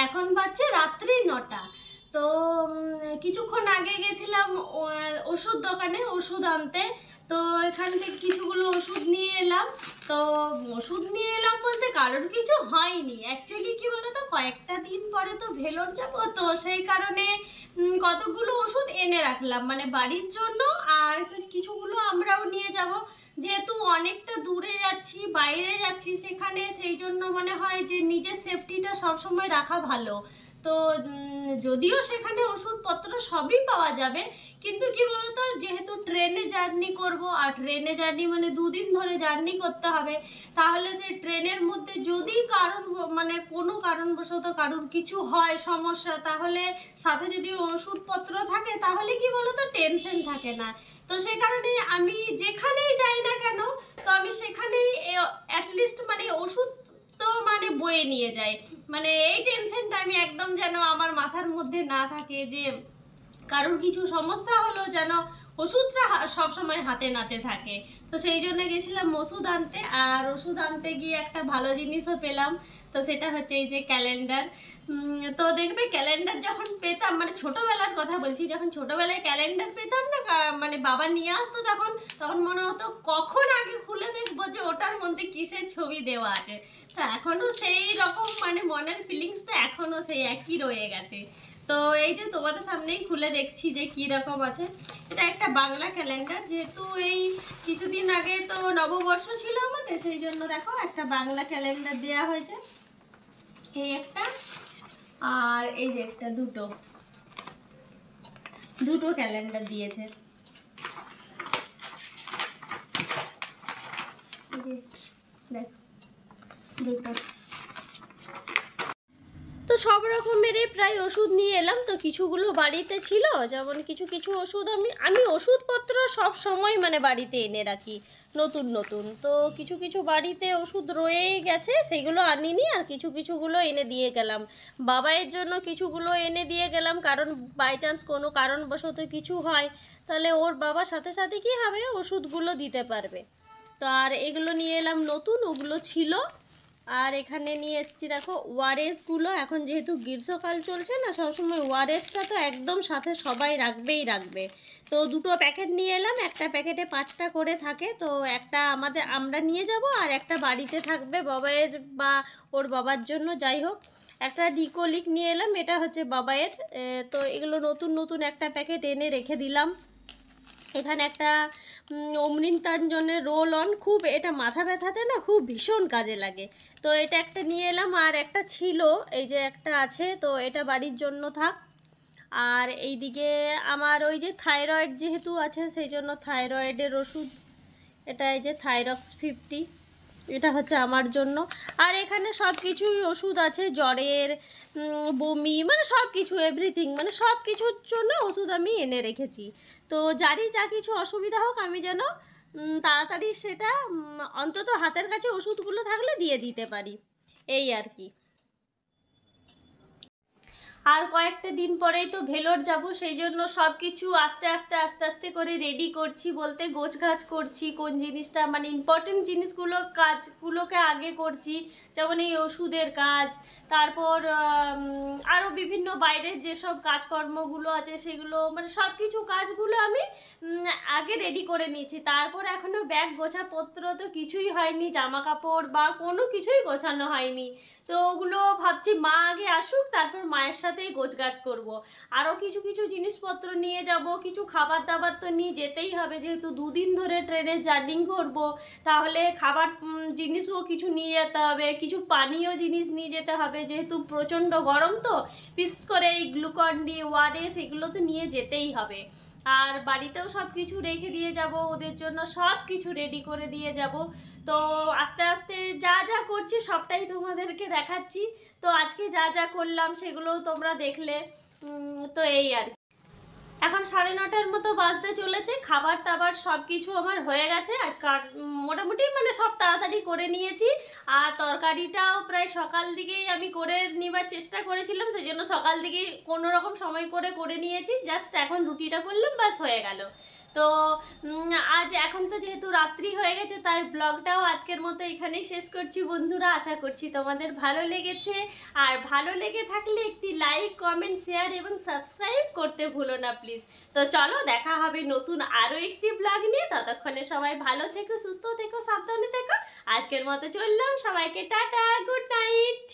এখন বাজছে রাত্রি 9টা। তো কিছুক্ষণ আগে গেছিলাম ওষুধ দোকানে ওষুধ আনতে। তো এখান থেকে কিছুগুলো ওষুধ নিয়ে এলাম। তো ওষুধ নিয়ে এলাম বলতে কারোর কিছু হয়নি, অ্যাকচুয়ালি কি বলতো, কয়েকটা দিন পরে তো ভেলোর যাবো, তো সেই কারণে কতগুলো ওষুধ এনে রাখলাম মানে বাড়ির জন্য, আর কিছুগুলো আমরাও নিয়ে যাব। যেহেতু অনেকটা দূরে যাচ্ছি, বাইরে যাচ্ছি, সেখানে সেই জন্য মনে হয় যে নিজের সেফটিটা সবসময় রাখা ভালো। তো যদিও সেখানে ওষুধপত্র সবই পাওয়া যাবে, কিন্তু কি বলতো, যেহেতু ট্রেনে জার্নি করব, আর ট্রেনে জার্নি মানে 2 দিন ধরে জার্নি করতে হবে, তাহলে সেই ট্রেনের মধ্যে যদি কারণ মানে কোনো কারণবশত কারোর কিছু হয় সমস্যা, তাহলে সাথে যদি ওষুধপত্র থাকে তাহলে কি বলতো টেনশন থাকে না। তো সেই কারণে আমি যেখানেই যাই না কেন, তো আমি সেখানেই অ্যাটলিস্ট মানে ওষুধ তো মানে বয়ে নিয়ে যাই। মানে এই টেনশনটা আমি একদম যেন আমার মাথার মধ্যে না থাকে যে কারণ কিছু সমস্যা হলো যেন ওষুধটা সবসময় হাতে নাতে থাকে। তো সেই জন্য গেছিলাম ওষুধ আনতে, আর ওষুধ আনতে গিয়ে একটা ভালো জিনিসও পেলাম। তো সেটা হচ্ছে এই যে ক্যালেন্ডার। তো দেখবে ক্যালেন্ডার যখন পেতাম, মানে ছোটোবেলার কথা বলছি, যখন ছোটোবেলায় ক্যালেন্ডার পেতাম না, মানে বাবা নিয়ে আসতো, তখন তখন মনে হতো কখন আগে খুলে দেখবো যে ওটার মধ্যে কিসের ছবি দেওয়া আছে। তো এখনও সেই রকম মানে মনের ফিলিংসটা এখনও সেই একই রয়ে গেছে। তো এই যে তোমাদের সামনেই খুলে দেখছি যে কি রকম আছে। এটা একটা বাংলা ক্যালেন্ডার, যেহেতু এই কিছুদিন আগে তো নববর্ষ ছিল আমাদের, সেই জন্য দেখো একটা বাংলা ক্যালেন্ডার দেওয়া হয়েছে, এই একটা আর এই যে একটা, দুটো ক্যালেন্ডার দিয়েছে। দেখো দুটো। তো সব রকমেরই প্রায় ওষুধ নিয়ে এলাম। তো কিছুগুলো বাড়িতে ছিল, যেমন কিছু কিছু ওষুধ আমি ওষুধপত্র সব সময় মানে বাড়িতে এনে রাখি নতুন নতুন। তো কিছু কিছু বাড়িতে ওষুধ রয়েই গেছে, সেগুলো আনিনি, আর কিছুগুলো এনে দিয়ে গেলাম। বাবাইয়ের জন্য কিছুগুলো এনে দিয়ে গেলাম, কারণ বাই চান্স কোনো কারণবশত কিছু হয়, তাহলে ওর বাবা সাথে সাথে কী হবে, ওষুধগুলো দিতে পারবে। তো আর এগুলো নিয়ে এলাম নতুন, ওগুলো ছিল। আর এখানে নিয়ে এসেছি দেখো ওআরএসগুলো, এখন যেহেতু গ্রীষ্মকাল চলছে না, সবসময় ওআরএসটা তো একদম সাথে সবাই রাখবে। তো দুটো প্যাকেট নিয়ে এলাম, একটা প্যাকেটে 5টা করে থাকে। তো একটা আমরা নিয়ে যাব, আর একটা বাড়িতে থাকবে বাবাইয়ের বা ওর বাবার জন্য, যাই হোক। একটা ডিকোলিক নিয়ে এলাম, এটা হচ্ছে বাবাইয়ের। তো এগুলো নতুন নতুন একটা প্যাকেট এনে রেখে দিলাম। এখানে একটা অমৃতাঞ্জনের রোল অন, খুব এটা মাথা ব্যথাতে না খুব ভীষণ কাজে লাগে। তো এটা একটা নিয়ে এলাম, আর একটা ছিল, এই যে একটা আছে, তো এটা বাড়ির জন্য থাক। আর এইদিকে আমার ওই যে থাইরয়েড যেহেতু আছে, সেই জন্য থাইরয়েডের ওষুধ, এটা এই যে থাইরক্স 50, এটা হচ্ছে আমার জন্য। আর এখানে সব কিছুই ওষুধ আছে, জ্বরের, বমি, মানে সব কিছু এভরিথিং, মানে সব কিছুর জন্য ওষুধ আমি এনে রেখেছি। তো যারই যা কিছু অসুবিধা হোক, আমি যেন তাড়াতাড়ি সেটা অন্তত হাতের কাছে ওষুধগুলো থাকলে দিয়ে দিতে পারি, এই আর কি। আর কয়েকটা দিন পরেই তো ভেলোর যাব, সেই জন্য সব কিছু আস্তে আস্তে করে রেডি করছি, বলতে গোছগাছ করছি, কোন জিনিসটা মানে ইম্পর্টেন্ট কাজগুলোকে আগে করছি, যেমন এই ওষুধের কাজ, তারপর আরও বিভিন্ন বাইরের যেসব কাজকর্মগুলো আছে সেগুলো, মানে সব কিছু কাজগুলো আমি আগে রেডি করে নিয়েছি। তারপর এখনও ব্যাগ গোছাপত্র তো কিছুই হয়নি, জামা কাপড় বা কোনো কিছুই গোছানো হয়নি। তো ওগুলো ভাবছি মা আগে আসুক, তারপর মায়ের সাথেই গোছগাছ করব। আরও কিছু কিছু জিনিসপত্র নিয়ে যাব, কিছু খাবার দাবার তো নিয়ে যেতেই হবে, যেহেতু 2 দিন ধরে ট্রেনে জার্নি করব, তাহলে খাবার জিনিসও কিছু নিয়ে যেতে হবে, কিছু পানীয় জিনিস নিয়ে যেতে হবে, যেহেতু প্রচণ্ড গরম, তো বিশেষ করে এই গ্লুকন-ডি, ওআরএস, এগুলো তো নিয়ে যেতেই হবে। আর বাড়িতেও সব কিছু রেখে দিয়ে যাব, ওদের জন্য সব কিছু রেডি করে দিয়ে যাব। তো আস্তে আস্তে যা যা করছি সবটাই তোমাদেরকে দেখাচ্ছি। তো আজকে যা যা করলাম সেগুলোও তোমরা দেখলে। তো এই আর কি। এখন 9:30 মতো বাজতে চলেছে, খাবার দাবার সব কিছু আমার হয়ে গেছে আজকে। মোটামুটি মানে সব তাড়াতাড়ি করে নিয়েছি। আর তরকারিটাও প্রায় সকাল দিকেই আমি করে নেবার চেষ্টা করেছিলাম, সেই জন্য সকাল দিকেই কোনো রকম সময় করে করে নিয়েছি। জাস্ট এখন রুটিটা করলাম, বাস হয়ে গেল। তো আজ এখন তো যেহেতু রাত্রি হয়ে গেছে, তাই ব্লগটাও আজকের মতো এখানেই শেষ করছি বন্ধুরা। আশা করছি তোমাদের ভালো লেগেছে। আর ভালো লেগে থাকলে একটি লাইক, কমেন্ট, শেয়ার এবং সাবস্ক্রাইব করতে ভুলো না প্লিজ। তো চলো, দেখা হবে নতুন আরও একটি ব্লগ নিয়ে। ততক্ষণে সবাই ভালো থেকো, সুস্থ থেকো, সাবধানে থেকো। আজকের মতো চললাম, সবাইকে টাটা, গুড নাইট।